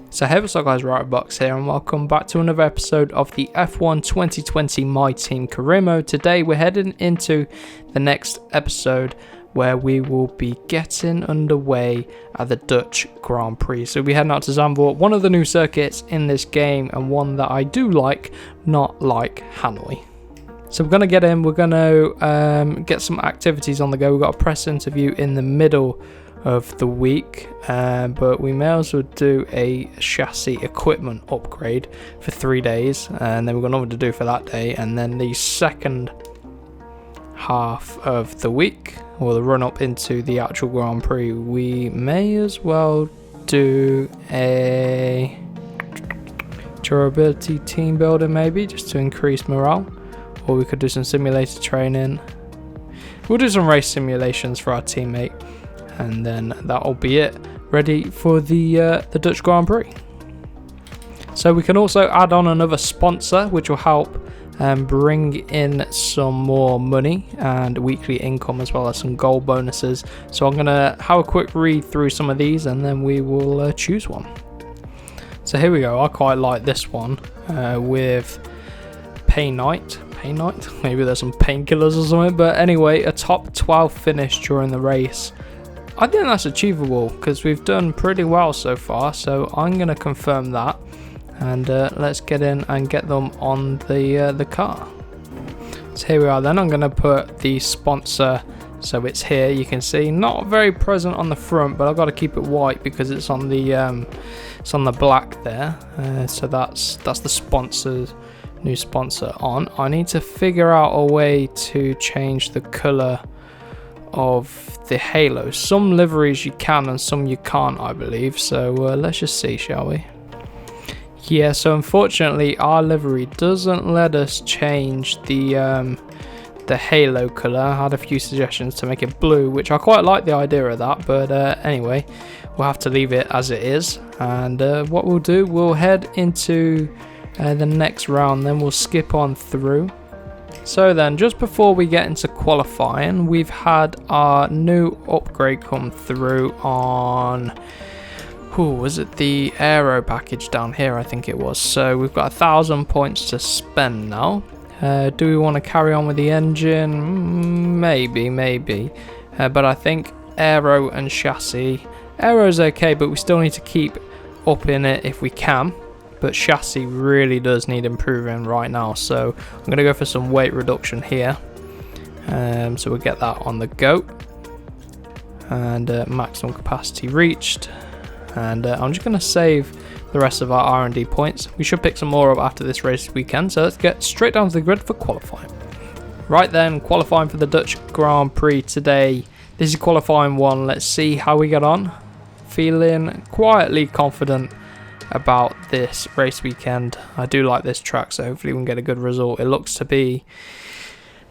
So hey what's up guys, Box here and welcome back to another episode of the F1 2020 My Team Career Mode. Today we're heading into the next episode where we will be getting underway at the Dutch Grand Prix. So we'll be heading out to Zandvoort, one of the new circuits in this game and one that I do like, not like Hanoi. So we're going to get in, we're going to get some activities on the go. We've got a press interview in the middle of the week, but we may as well do a chassis equipment upgrade for 3 days, and then we've got nothing to do for that day. And then the second half of the week, or the run up into the actual Grand Prix, we may as well do a durability team builder maybe, just to increase morale, or we could do some simulator training. We'll do some race simulations for our teammate, and then that'll be it, ready for the Dutch Grand Prix. So we can also add on another sponsor, which will help bring in some more money and weekly income, as well as some gold bonuses. So I'm gonna have a quick read through some of these and then we will choose one. So here we go. I quite like this one with Pay Night. Maybe there's some painkillers or something, but anyway, a top 12 finish during the race. I think that's achievable because we've done pretty well so far, so I'm going to confirm that, and let's get in and get them on the car. So here we are then. I'm going to put the sponsor, so it's here, you can see, not very present on the front, but I've got to keep it white because it's on the black there. So that's the sponsor, new sponsor on. I need to figure out a way to change the color of the halo. Some liveries you can and some you can't, I believe, so let's just see, shall we? Yeah, so unfortunately our livery doesn't let us change the halo color. I had a few suggestions to make it blue, which I quite like the idea of that, but anyway, we'll have to leave it as it is. And what we'll do, we'll head into the next round, then we'll skip on through. So then, just before we get into qualifying, we've had our new upgrade come through on, was it the aero package down here? I think it was. So we've got 1,000 points to spend now. Do we want to carry on with the engine? Maybe. But I think aero and chassis. Aero's okay, but we still need to keep up in it if we can. But chassis really does need improving right now, so I'm going to go for some weight reduction here. So we'll get that on the go, and maximum capacity reached. And I'm just going to save the rest of our R&D points. We should pick some more up after this race weekend, so let's get straight down to the grid for qualifying. Right then, qualifying for the Dutch Grand Prix today. This is qualifying one. Let's see how we get on. Feeling quietly confident about this race weekend. I do like this track, so hopefully we can get a good result. It looks to be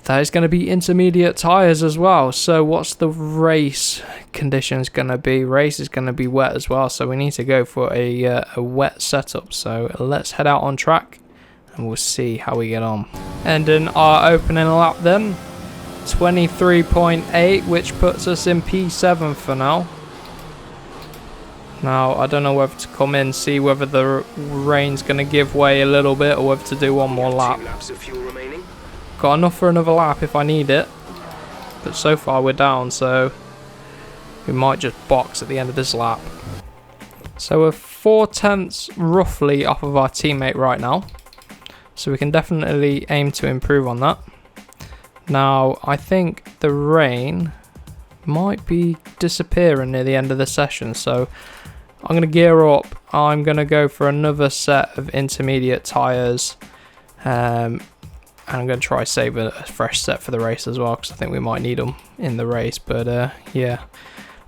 that it's going to be intermediate tyres as well. So what's the race conditions going to be? Race is going to be wet as well, so we need to go for a wet setup. So let's head out on track and we'll see how we get on. And in our opening lap then, 23.8, which puts us in P7 for now. Now, I don't know whether to come in, see whether the rain's going to give way a little bit or whether to do one more lap. Got enough for another lap if I need it, but so far we're down, so we might just box at the end of this lap. So we're 4/10 roughly off of our teammate right now, so we can definitely aim to improve on that. Now, I think the rain might be disappearing near the end of the session, so I'm going to gear up. I'm going to go for another set of intermediate tyres, and I'm going to try save a fresh set for the race as well, because I think we might need them in the race. But yeah,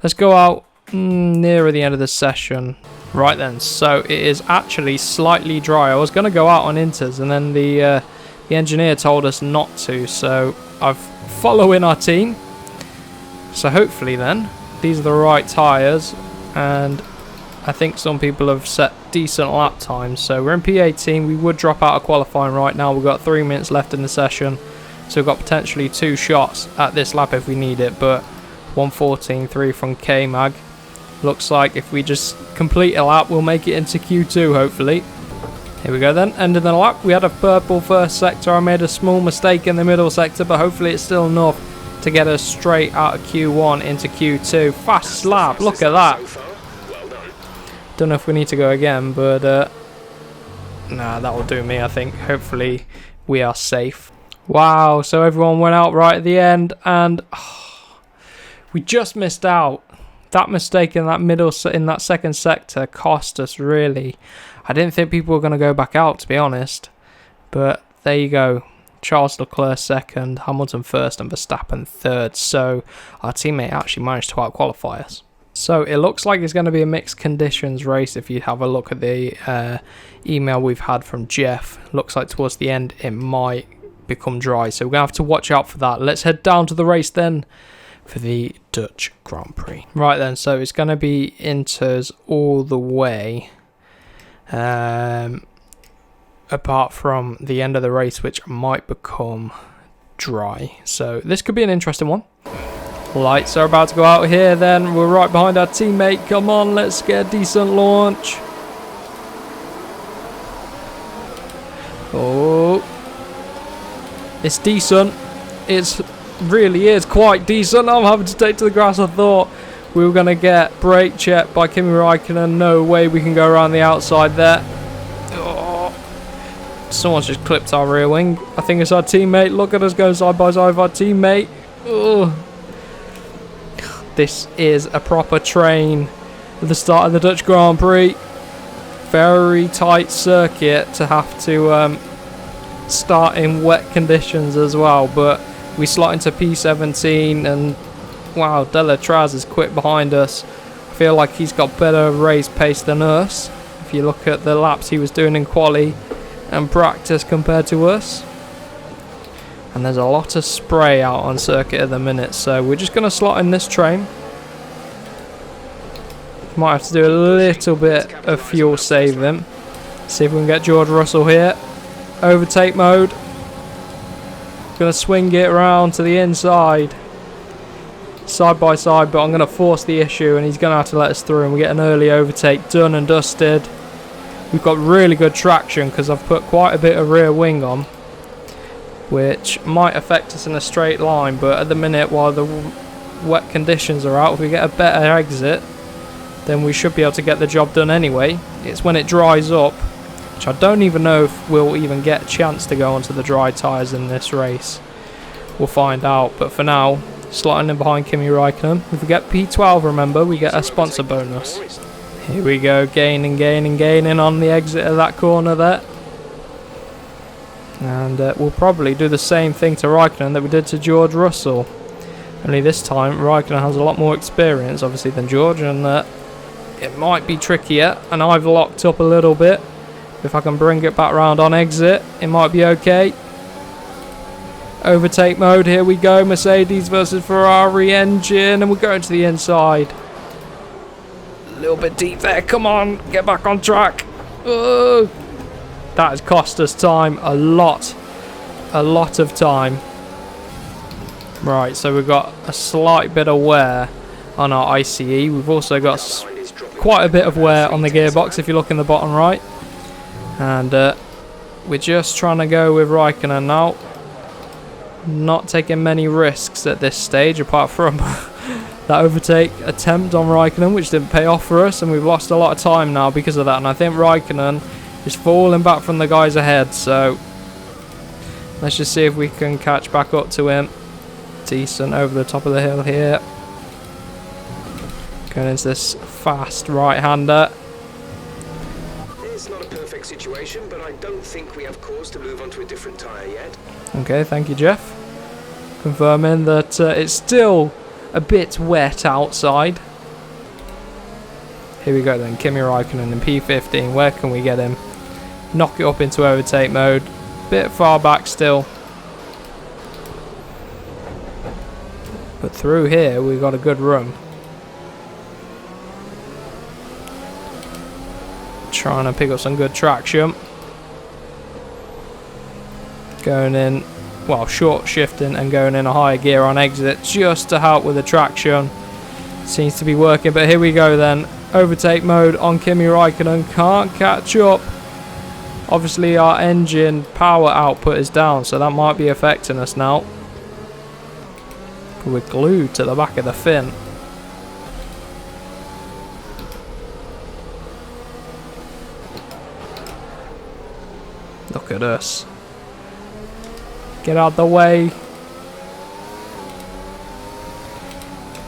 let's go out nearer the end of the session. Right then, so it is actually slightly dry. I was going to go out on inters, and then the engineer told us not to, so I'm following our team. So hopefully then, these are the right tyres, and I think some people have set decent lap times. So we're in P18, we would drop out of qualifying right now. We've got 3 minutes left in the session, so we've got potentially 2 shots at this lap if we need it, but 1:14.3 from K-Mag. Looks like if we just complete a lap, we'll make it into Q2, hopefully. Here we go then, end of the lap. We had a purple first sector. I made a small mistake in the middle sector, but hopefully it's still enough to get us straight out of Q1 into Q2. Fast lap, look at that. Don't know if we need to go again, but nah, that'll do me, I think. Hopefully we are safe. Wow, so everyone went out right at the end, and we just missed out. That mistake in that second sector cost us, really. I didn't think people were going to go back out, to be honest. But there you go. Charles Leclerc second, Hamilton first, and Verstappen third. So our teammate actually managed to out-qualify us. So it looks like it's going to be a mixed conditions race if you have a look at the email we've had from Jeff. Looks like towards the end it might become dry. So we're going to have to watch out for that. Let's head down to the race then for the Dutch Grand Prix. Right then, so it's going to be inters all the way. Apart from the end of the race, which might become dry. So this could be an interesting one. Lights are about to go out here then. We're right behind our teammate. Come on, let's get a decent launch. Oh, it's decent. It really is quite decent. I'm having to take to the grass. I thought we were going to get brake checked by Kimi Räikkönen. No way we can go around the outside there. Oh, someone's just clipped our rear wing. I think it's our teammate. Look at us go side by side with our teammate. Oh, this is a proper train at the start of the Dutch Grand Prix. Very tight circuit to have to start in wet conditions as well. But we slot into P17 and wow, Delatraz is quick behind us. I feel like he's got better race pace than us. If you look at the laps he was doing in quali and practice compared to us. And there's a lot of spray out on circuit at the minute, so we're just going to slot in this train. Might have to do a little bit of fuel saving. See if we can get George Russell here. Overtake mode. Going to swing it around to the inside. Side by side, but I'm going to force the issue and he's going to have to let us through and we get an early overtake done and dusted. We've got really good traction because I've put quite a bit of rear wing on, which might affect us in a straight line, but at the minute while the wet conditions are out, if we get a better exit then we should be able to get the job done anyway. It's when it dries up, which I don't even know if we'll even get a chance to go onto the dry tyres in this race. We'll find out, but for now, slotting in behind Kimi Räikkönen. If we get P12, remember, we get a sponsor bonus. Here we go, gaining on the exit of that corner there. And we'll probably do the same thing to Räikkönen that we did to George Russell. Only this time, Räikkönen has a lot more experience, obviously, than George, and it might be trickier. And I've locked up a little bit. If I can bring it back round on exit, it might be okay. Overtake mode, here we go. Mercedes versus Ferrari engine, and we're going to the inside. A little bit deep there. Come on, get back on track. Oh, that has cost us time. A lot of time. Right, so we've got a slight bit of wear on our ICE. We've also got quite a bit of wear on the gearbox if you look in the bottom right. And we're just trying to go with Räikkönen now. Not taking many risks at this stage apart from that overtake attempt on Räikkönen, which didn't pay off for us, and we've lost a lot of time now because of that. And I think Räikkönen is falling back from the guys ahead, so let's just see if we can catch back up to him. Decent over the top of the hill here. Going into this fast right-hander. It's not a perfect situation, but I don't think we have cause to move on to a different tyre yet. Okay, thank you, Jeff. Confirming that it's still a bit wet outside. Here we go then, Kimi Räikkönen in P15. Where can we get him? Knock it up into overtake mode. Bit far back still. But through here, we've got a good room. Trying to pick up some good traction. Going in, well, short shifting and going in a higher gear on exit just to help with the traction. Seems to be working, but here we go then. Overtake mode on Kimi Räikkönen. Can't catch up. Obviously our engine power output is down, so that might be affecting us now. We're glued to the back of the fin. Look at us. Get out the way.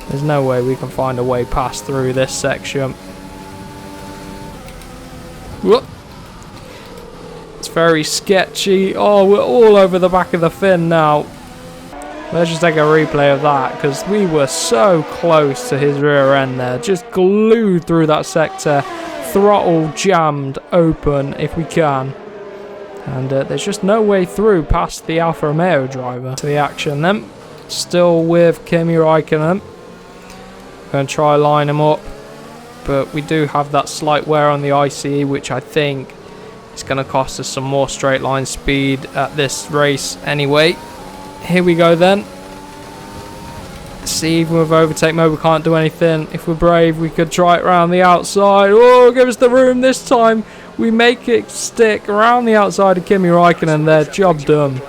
There's no way we can find a way past through this section. Whoop. It's very sketchy. Oh, we're all over the back of the fin now. Let's just take a replay of that, because we were so close to his rear end there. Just glued through that sector. Throttle jammed open if we can. And there's just no way through past the Alfa Romeo driver. To the action then. Still with Kimi Räikkönen. Going to try line him up. But we do have that slight wear on the ICE, which I think is going to cost us some more straight line speed at this race anyway. Here we go then. See, even with overtake mode we can't do anything. If we're brave we could try it around the outside. Oh, give us the room this time. We make it stick around the outside of Kimi Räikkönen there. Job done.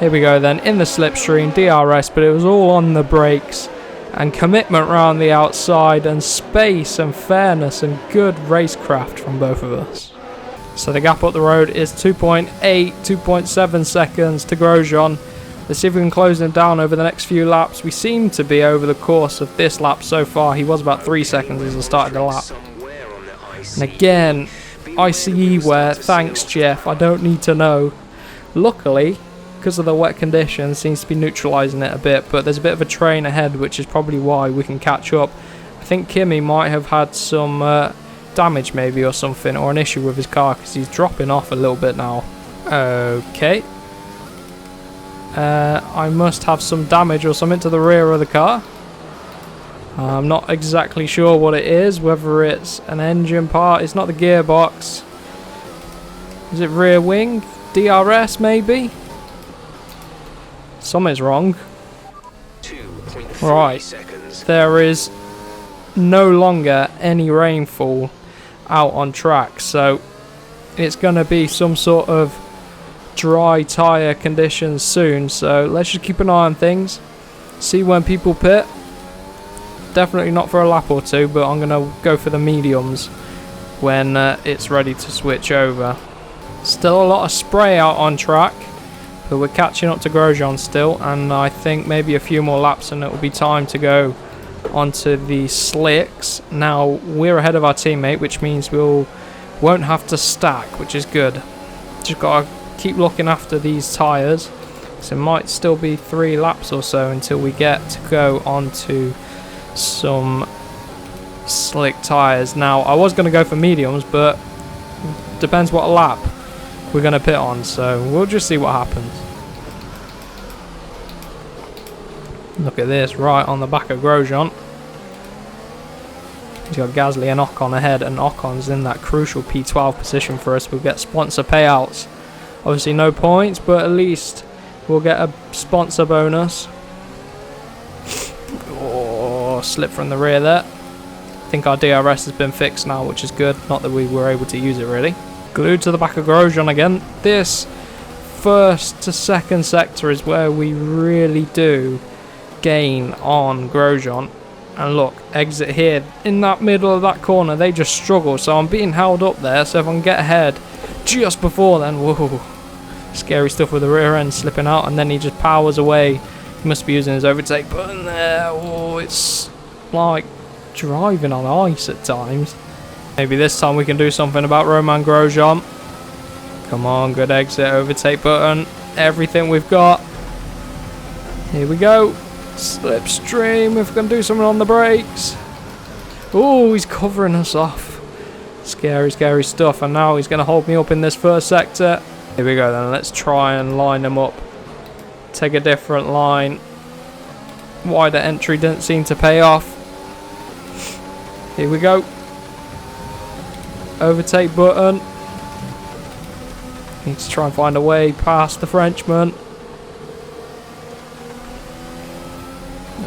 Here we go then, in the slipstream, DRS, but it was all on the brakes. And commitment around the outside, and space and fairness and good racecraft from both of us. So the gap up the road is 2.8, 2.7 seconds to Grosjean. Let's see if we can close him down over the next few laps. We seem to be over the course of this lap so far. He was about 3 seconds as I started the lap. And again, ICE wear, thanks Jeff, I don't need to know. Luckily, because of the wet conditions, seems to be neutralising it a bit, but there's a bit of a train ahead, which is probably why we can catch up. I think Kimi might have had some damage maybe or something, or an issue with his car, because he's dropping off a little bit now. Okay. I must have some damage or something to the rear of the car. I'm not exactly sure what it is, whether it's an engine part. It's not the gearbox. Is it rear wing? DRS maybe? Something's wrong. Right, there is no longer any rainfall out on track, so it's going to be some sort of dry tyre conditions soon, so let's just keep an eye on things, see when people pit. Definitely not for a lap or two, but I'm going to go for the mediums when it's ready to switch over. Still a lot of spray out on track, but we're catching up to Grosjean still, and I think maybe a few more laps and it will be time to go onto the slicks. Now we're ahead of our teammate, which means won't have to stack, which is good. Just got to keep looking after these tyres, so it might still be 3 laps or so until we get to go onto some slick tyres. Now I was going to go for mediums, but depends what lap we're going to pit on, so we'll just see what happens. Look at this, right on the back of Grosjean. He's got Gasly and Ocon ahead, and Ocon's in that crucial P12 position for us. We'll get sponsor payouts. Obviously no points, but at least we'll get a sponsor bonus. Oh, slip from the rear there. I think our DRS has been fixed now, which is good. Not that we were able to use it really. Glued to the back of Grosjean again. This first to second sector is where we really do gain on Grosjean. And look, exit here. In that middle of that corner, they just struggle. So I'm being held up there. So if I can get ahead just before then, whoa. Scary stuff with the rear end slipping out. And then he just powers away. He must be using his overtake button there. Oh, it's like driving on ice at times. Maybe this time we can do something about Romain Grosjean. Come on, good exit, overtake button. Everything we've got. Here we go. Slipstream, if we can do something on the brakes. Oh, he's covering us off. Scary, scary stuff. And now he's going to hold me up in this first sector. Here we go then. Let's try and line them up. Take a different line. Wider entry didn't seem to pay off. Here we go. Overtake button. Need to try and find a way past the Frenchman.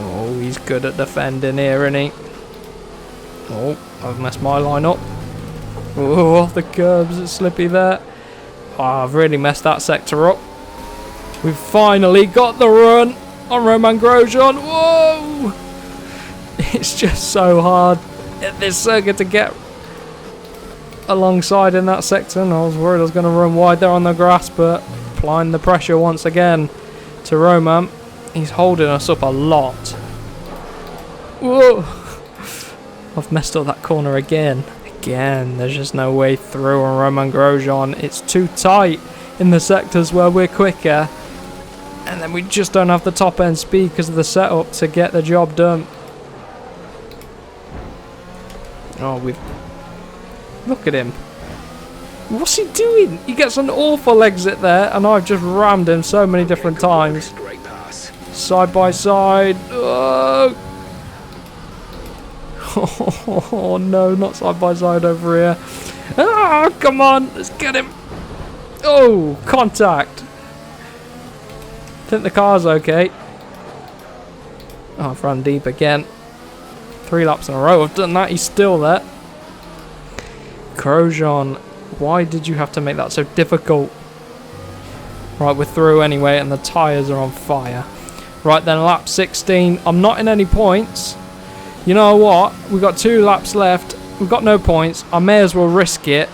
Oh, he's good at defending here, isn't he? Oh, I've messed my line up. Oh, off the curbs, it's slippy there. Oh, I've really messed that sector up. We've finally got the run on Romain Grosjean. Whoa! It's just so hard at this circuit to get alongside in that sector, and I was worried I was going to run wide there on the grass, but applying the pressure once again to Romain. He's holding us up a lot. Whoa! I've messed up that corner again. There's just no way through on Romain Grosjean. It's too tight in the sectors where we're quicker, and then we just don't have the top end speed because of the setup to get the job done. Oh, look at him. What's he doing? He gets an awful exit there, and I've just rammed him so many different times. Side by side. Oh. Oh no, not side by side over here. Ah, come on, let's get him. Oh, contact. I think the car's okay. Oh, I've run deep again. 3 laps in a row, I've done that, he's still there. Grosjean, why did you have to make that so difficult? Right, we're through anyway, and the tyres are on fire. Right then, lap 16. I'm not in any points. You know what? We've got 2 laps left. We've got no points. I may as well risk it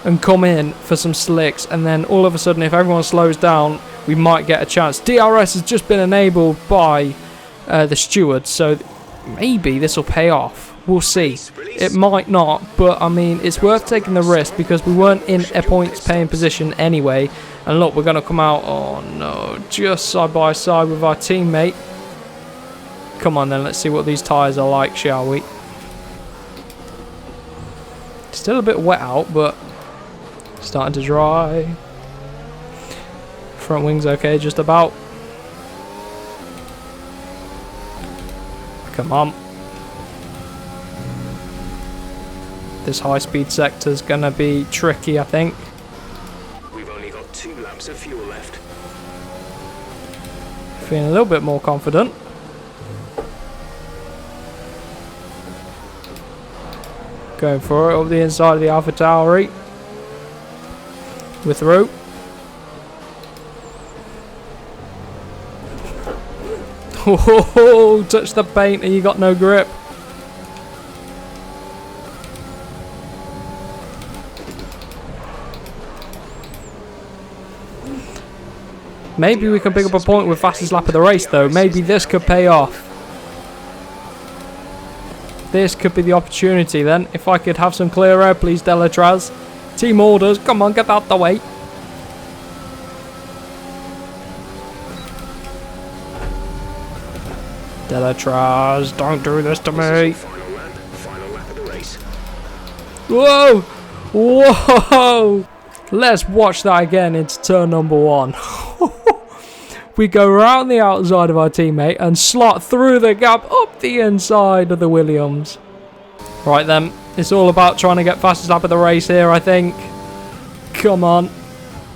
and come in for some slicks. And then all of a sudden, if everyone slows down, we might get a chance. DRS has just been enabled by the steward. So maybe this will pay off. We'll see. It might not. But, I mean, it's worth taking the risk because we weren't in a points-paying position anyway. And look, we're going to come out, oh no, just side by side with our teammate. Come on then, let's see what these tyres are like, shall we? Still a bit wet out, but starting to dry. Front wing's okay, just about. Come on. This high-speed sector's going to be tricky, I think. Of fuel left. Feeling a little bit more confident. Going for it over the inside of the AlphaTauri. We're through. Oh, touch the paint and you got no grip. Maybe we can pick up a point with fastest lap of the race though. Maybe this could pay off. This could be the opportunity then. If I could have some clear air, please, Delatraz. Team orders. Come on, get out the way. Delatraz, don't do this to me. Final lap of the race. Whoa! Whoa! Let's watch that again into turn number 1. We go around the outside of our teammate and slot through the gap up the inside of the Williams. Right then, it's all about trying to get fastest lap of the race here, I think. Come on.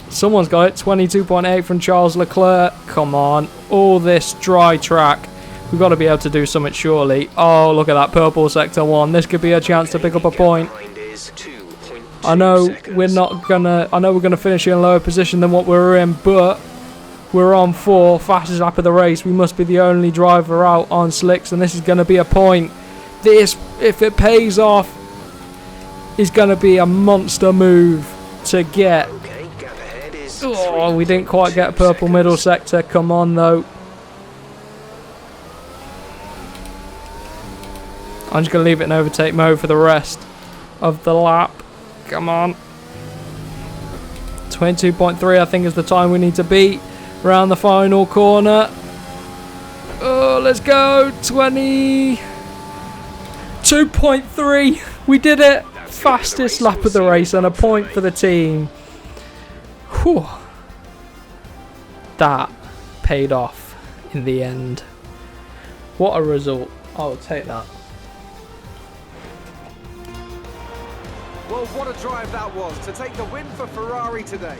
Someone's got it. 22.8 from Charles Leclerc. Come on. All this dry track. We've got to be able to do something surely. Oh, look at that purple sector 1. This could be a chance to pick up a point. I know we're gonna finish in a lower position than what we were in, but we're on 4, fastest lap of the race. We must be the only driver out on slicks, and this is going to be a point. This, if it pays off, is going to be a monster move to get. Oh, we didn't quite get a purple middle sector. Come on, though. I'm just going to leave it in overtake mode for the rest of the lap. Come on. 22.3, I think, is the time we need to beat. Around the final corner. Oh, let's go. 22.3. We did it. Fastest lap of the race and a point for the team. Whew. That paid off in the end. What a result. I'll take that. Well, what a drive that was to take the win for Ferrari today.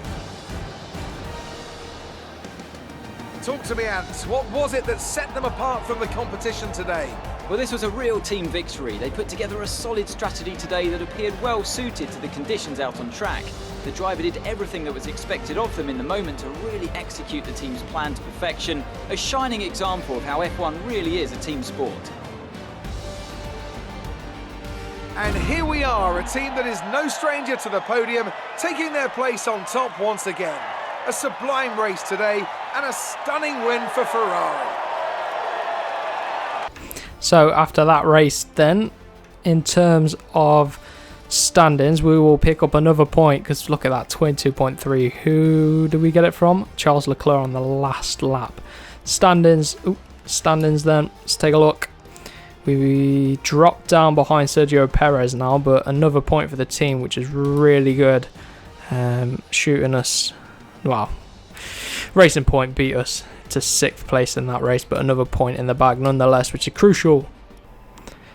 Talk to me, Ant. What was it that set them apart from the competition today? Well, this was a real team victory. They put together a solid strategy today that appeared well suited to the conditions out on track. The driver did everything that was expected of them in the moment to really execute the team's plan to perfection, a shining example of how F1 really is a team sport. And here we are, a team that is no stranger to the podium, taking their place on top once again. A sublime race today and a stunning win for Ferrari. So after that race then, in terms of standings, we will pick up another point, because look at that, 22.3. Who do we get it from? Charles Leclerc on the last lap. Standings then, let's take a look. We dropped down behind Sergio Perez now, but another point for the team, which is really good. Shooting us, well, Racing Point beat us to 6th place in that race, but another point in the bag nonetheless, which is crucial.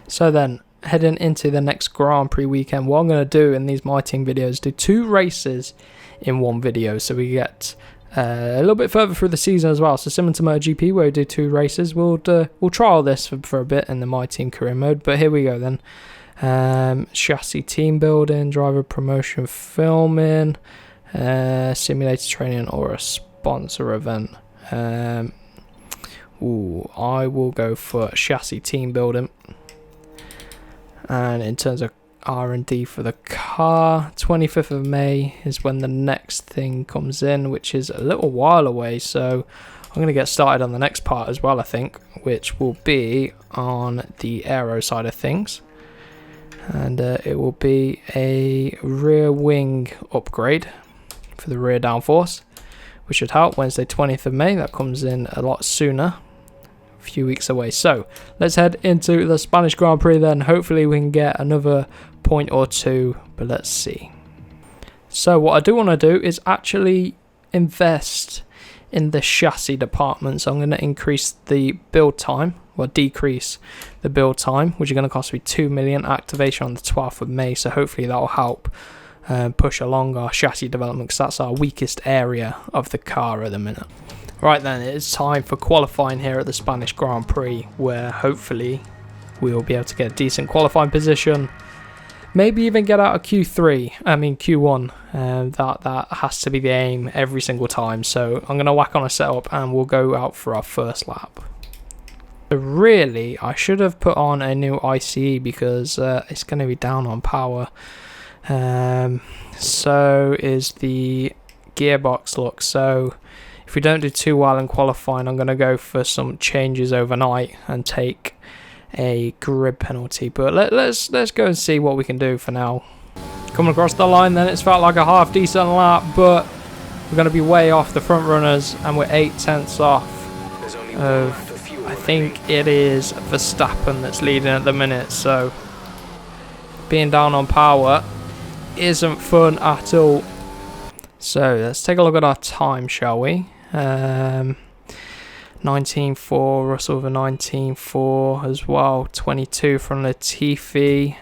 So then, heading into the next Grand Prix weekend, what I'm going to do in these My Team videos, do 2 races in one video, so we get a little bit further through the season as well. So similar to MotoGP, where we do 2 races, we'll trial this for a bit in the My Team career mode. But here we go then. Chassis team building, driver promotion filming, simulator training, or a sponsor event. I will go for chassis team building. And in terms of R&D for the car, 25th of May is when the next thing comes in, which is a little while away. So I'm going to get started on the next part as well, I think, which will be on the aero side of things. And it will be a rear wing upgrade for the rear downforce, which should help. Wednesday 20th of May, that comes in a lot sooner, a few weeks away. So let's head into the Spanish Grand Prix then. Hopefully we can get another point or 2, but let's see. So what I do want to do is actually invest in the chassis department. So I'm going to increase the build time, or decrease the build time, which is going to cost me 2 million. Activation on the 12th of May, so hopefully that will help push along our chassis development, because that's our weakest area of the car at the minute. Right then, it's time for qualifying here at the Spanish Grand Prix, where hopefully we will be able to get a decent qualifying position, maybe even get out of Q1. That has to be the aim every single time. So I'm going to whack on a setup and we'll go out for our first lap. So really, I should have put on a new ICE, because it's going to be down on power. So is the gearbox look. So if we don't do too well in qualifying, I'm going to go for some changes overnight and take a grid penalty. But let's go and see what we can do for now. Coming across the line then, it's felt like a half decent lap, but we're going to be way off the front runners, and we're 8/10 off of, I think it is Verstappen that's leading at the minute. So being down on power isn't fun at all. So let's take a look at our time, shall we? 19.4, Russell with a 19.4 as well. 22 from Latifi.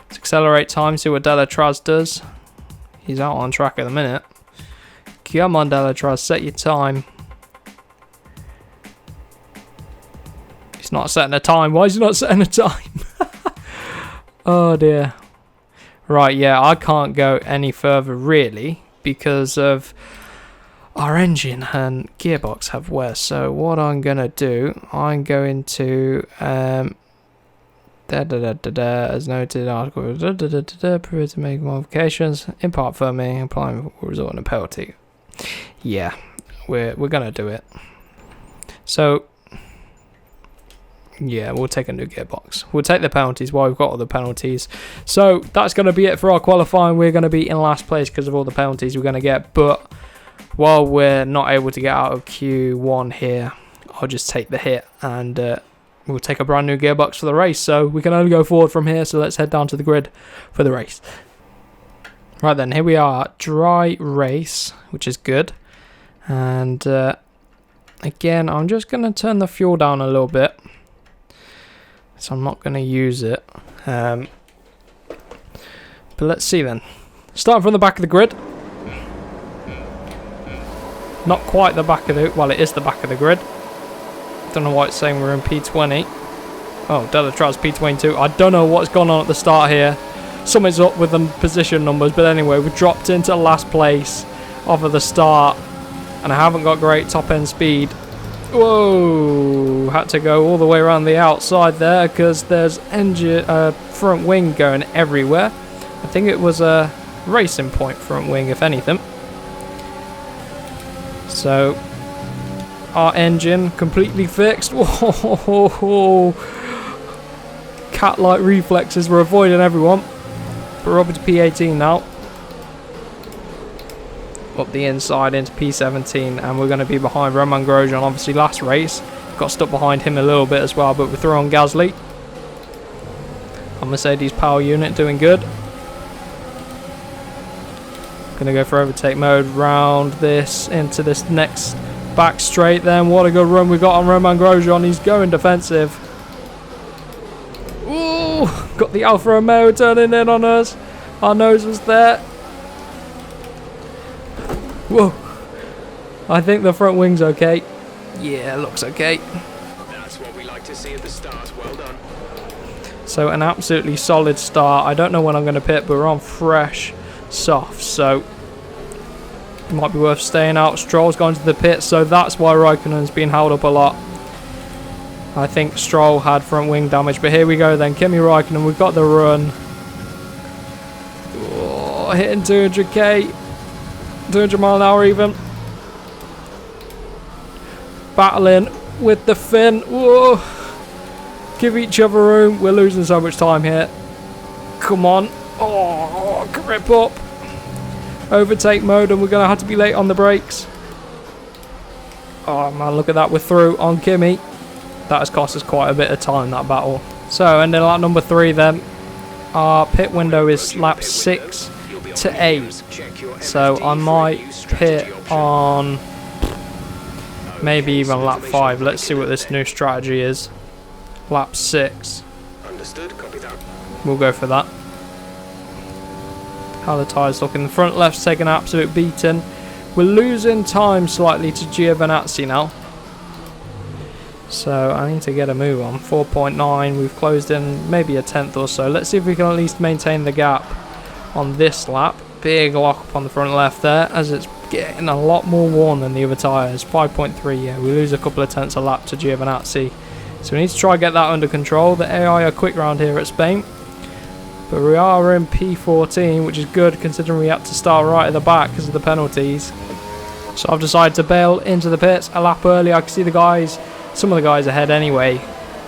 Let's accelerate time, see what Delatraz does. He's out on track at the minute. Come on, Delatraz, set your time. He's not setting a time. Why is he not setting a time? Oh dear. Right, yeah, I can't go any further really, because of our engine and gearbox have wear. So what I'm going to do, I'm going to as noted article prepared to make modifications in part firming, applying will result in a penalty. Yeah, we're gonna do it. So yeah, we'll take a new gearbox. We'll take the penalties while we've got all the penalties. So that's going to be it for our qualifying. We're going to be in last place because of all the penalties we're going to get. But while we're not able to get out of Q1 here, I'll just take the hit and we'll take a brand new gearbox for the race. So we can only go forward from here. So let's head down to the grid for the race. Right then, here we are. Dry race, which is good. And again, I'm just going to turn the fuel down a little bit. So I'm not going to use it. But let's see then. Starting from the back of the grid. Not quite the back of the... Well, it is the back of the grid. Don't know why it's saying we're in P20. Oh, Delatraz P22. I don't know what's gone on at the start here. Something's up with the position numbers, but anyway, we dropped into last place off of the start, and I haven't got great top end speed. Whoa, had to go all the way around the outside there because there's engine front wing going everywhere. I think it was a racing point front wing, if anything. So our engine completely fixed. Whoa, cat-like reflexes, we're avoiding everyone. But we're up to P18 now. Up the inside into P17, and we're going to be behind Romain Grosjean. Obviously last race got stuck behind him a little bit as well, but we're through on Gasly. Our Mercedes power unit doing good. Going to go for overtake mode round this into this next back straight. Then what a good run we got on Romain Grosjean. He's going defensive. Ooh, got the Alfa Romeo turning in on us. Our nose was there. Whoa, I think the front wing's okay. Yeah, looks okay. That's what we like to see at the start. Well done. So an absolutely solid start. I don't know when I'm going to pit, but we're on fresh soft, so it might be worth staying out. Stroll's gone to the pit, so that's why Raikkonen's been held up a lot. I think Stroll had front wing damage, but here we go then. Kimi Raikkonen, we've got the run. Oh, hitting 200k. 200 mile an hour even. Battling with the fin. Whoa. Give each other room. We're losing so much time here. Come on. Oh, grip up. Overtake mode, and we're going to have to be late on the brakes. Oh man, look at that. We're through on Kimi. That has cost us quite a bit of time, that battle. So, ending lap number 3 then. Our pit window is lap 6 to 8. So I might pit on maybe even lap 5. Let's see what this new strategy is. Lap 6. Understood. Copy that. We'll go for that. How the tyres looking. The front left's taking an absolute beating. We're losing time slightly to Giovinazzi now. So I need to get a move on. 4.9. We've closed in maybe a tenth or so. Let's see if we can at least maintain the gap on this lap. Big lock up on the front left there, as it's getting a lot more worn than the other tyres. 5.3, yeah, we lose a couple of tenths a lap to Giovinazzi. So we need to try and get that under control. The AI are quick round here at Spain. But we are in P14, which is good considering we had to start right at the back because of the penalties. So I've decided to bail into the pits a lap early. I can see the guys, some of the guys ahead anyway,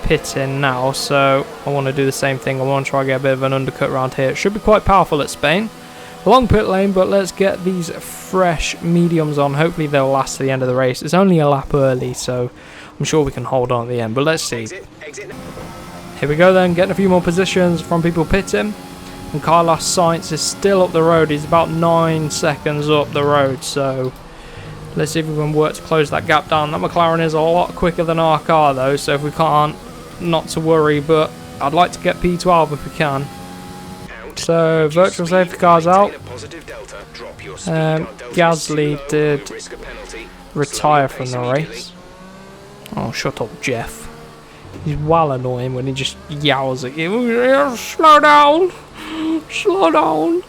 pitting now. So I want to do the same thing. I want to try and get a bit of an undercut round here. It should be quite powerful at Spain. Long pit lane, but let's get these fresh mediums on. Hopefully they'll last to the end of the race. It's only a lap early, so I'm sure we can hold on at the end, but let's see. Here we go then, getting a few more positions from people pitting. And Carlos Sainz is still up the road. He's about 9 seconds up the road, so let's see if we can work to close that gap down. That McLaren is a lot quicker than our car though, so if we can't, not to worry, but I'd like to get P12 if we can. So virtual safety car's out. Gasly did retire from the race. Oh, shut up, Jeff. He's well annoying when he just yowls at you. Slow down! Slow down!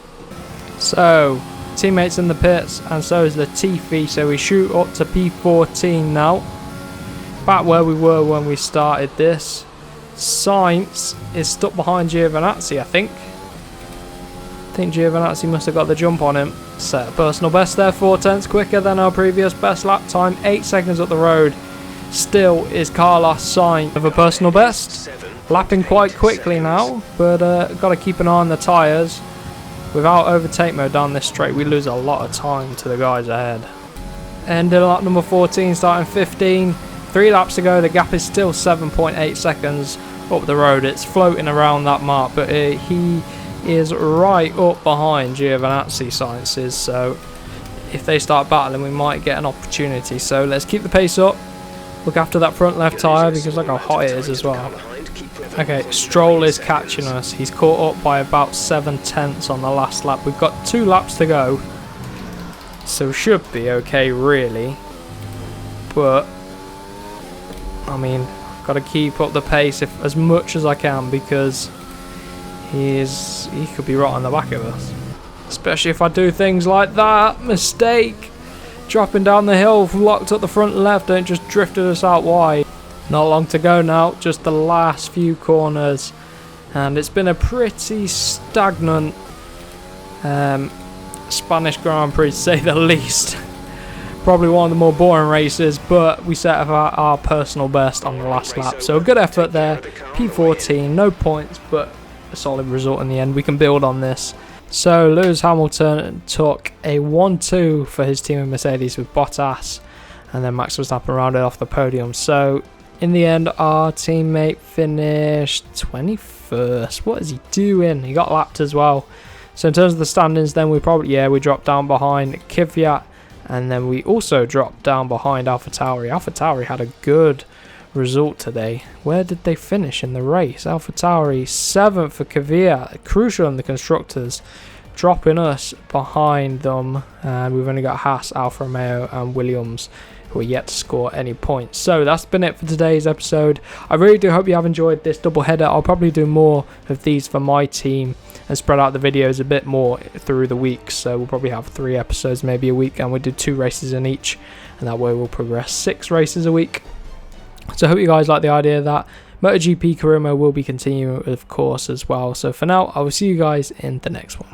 So, teammates in the pits, and so is Latifi. So we shoot up to P14 now. Back where we were when we started this. Sainz is stuck behind Giovinazzi, I think. I think Giovinazzi must have got the jump on him. Set a personal best there, 4 tenths quicker than our previous best lap time. 8 seconds up the road. Still is Carlos Sainz of a personal best. Lapping quite quickly now, but got to keep an eye on the tyres. Without overtake mode down this straight, we lose a lot of time to the guys ahead. Ending lap number 14, starting 15. 3 laps to go, the gap is still 7.8 seconds up the road. It's floating around that mark, but he is right up behind Giovinazzi Sainz, so if they start battling we might get an opportunity. So let's keep the pace up, look after that front left tyre because look how hot it is as well. Okay, Stroll is catching us. He's caught up by about 7 tenths on the last lap. We've got 2 laps to go, so should be okay really, but I mean Got to keep up the pace as much as I can, because he could be right on the back of us. Especially if I do things like that. Mistake. Dropping down the hill, locked up the front left, and it just drifted us out wide. Not long to go now, just the last few corners. And it's been a pretty stagnant Spanish Grand Prix, to say the least. Probably one of the more boring races, but we set our personal best on the last lap. So a good effort there. P14, no points, but a solid result in the end. We can build on this. So Lewis Hamilton took a 1-2 for his team in Mercedes with Bottas, and then Max Verstappen rounded off the podium. So in the end, our teammate finished 21st. What is he doing? He got lapped as well. So in terms of the standings, then we dropped down behind Kvyat, and then we also dropped down behind AlphaTauri. AlphaTauri had a good result today. Where did they finish in the race? AlphaTauri 7th for Kvyat, crucial in the constructors, dropping us behind them. And we've only got Haas, Alfa Romeo and Williams, who are yet to score any points. So that's been it for today's episode. I really do hope you have enjoyed this double header. I'll probably do more of these for my team and spread out the videos a bit more through the week. So we'll probably have 3 episodes maybe a week, and we'll do 2 races in each, and that way we'll progress 6 races a week. So I hope you guys like the idea of that. MotoGP career mode will be continuing, of course, as well. So for now, I will see you guys in the next one.